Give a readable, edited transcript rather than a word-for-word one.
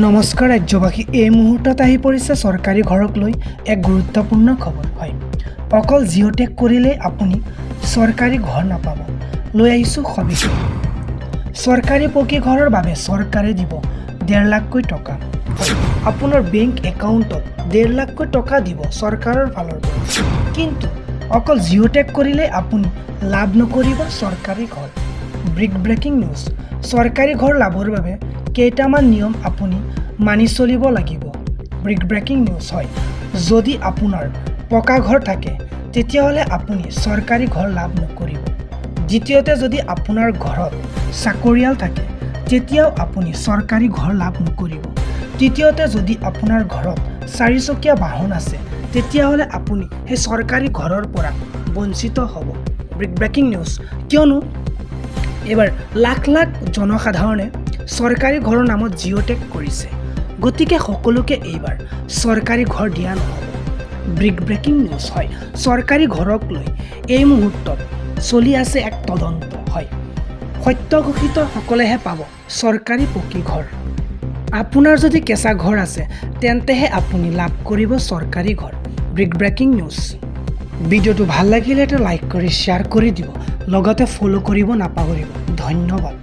নমস্কাৰ ৰাজ্যবাসী, এই মুহূৰ্তত আহি পৰিছে চৰকাৰী ঘৰক লৈ এক গুৰুত্বপূৰ্ণ খবৰ। হয়, অকল জিঅ'টেক কৰিলেই আপুনি চৰকাৰী ঘৰ নাপাব। লৈ আহিছোঁ সবিশেষ। চৰকাৰী পকী ঘৰৰ বাবে চৰকাৰে দিব 1.5 লাখকৈ টকা। আপোনাৰ বেংক একাউণ্টত 1.5 লাখকৈ টকা দিব চৰকাৰৰ ফালৰ পৰা। কিন্তু অকল জিঅ'টেক কৰিলেই আপুনি লাভ নকৰিব চৰকাৰী ঘৰ। Breaking news. চৰকাৰী ঘৰ লাভৰ বাবে কেইটামান নিয়ম আপুনি মানি চলিব লাগিব। Breaking news. হয়, যদি আপোনাৰ পকা ঘৰ থাকে তেতিয়াহ'লে আপুনি চৰকাৰী ঘৰ লাভ নকৰিব। দ্বিতীয়তে, যদি আপোনাৰ ঘৰত চাকৰিয়াল থাকে তেতিয়াও আপুনি চৰকাৰী ঘৰ লাভ নকৰিব। তৃতীয়তে, যদি আপোনাৰ ঘৰত 4চকীয়া বাহন আছে তেতিয়াহ'লে আপুনি সেই চৰকাৰী ঘৰৰ পৰা বঞ্চিত হ'ব। Breaking news. কিয়নো এইবাৰ লাখ লাখ জনসাধাৰণে চৰকাৰী ঘৰৰ নামত জিঅ'টেক কৰিছে, গতিকে সকলোকে এইবাৰ চৰকাৰী ঘৰ দিয়া নহ'ব। Breaking news. হয়, চৰকাৰী ঘৰক লৈ এই মুহূৰ্তত চলি আছে এক তদন্ত। হয়, সত্য ঘোষিত সকলেহে পাব চৰকাৰী পকী ঘৰ। আপোনাৰ যদি কেঁচা ঘৰ আছে তেন্তেহে আপুনি লাভ কৰিব চৰকাৰী ঘৰ। Breaking news. ভিডিঅ'টো ভাল লাগিলে এটা লাইক কৰি শ্বেয়াৰ কৰি দিব, লগতে ফ'ল' কৰিব নাপাহৰিব। ধন্যবাদ।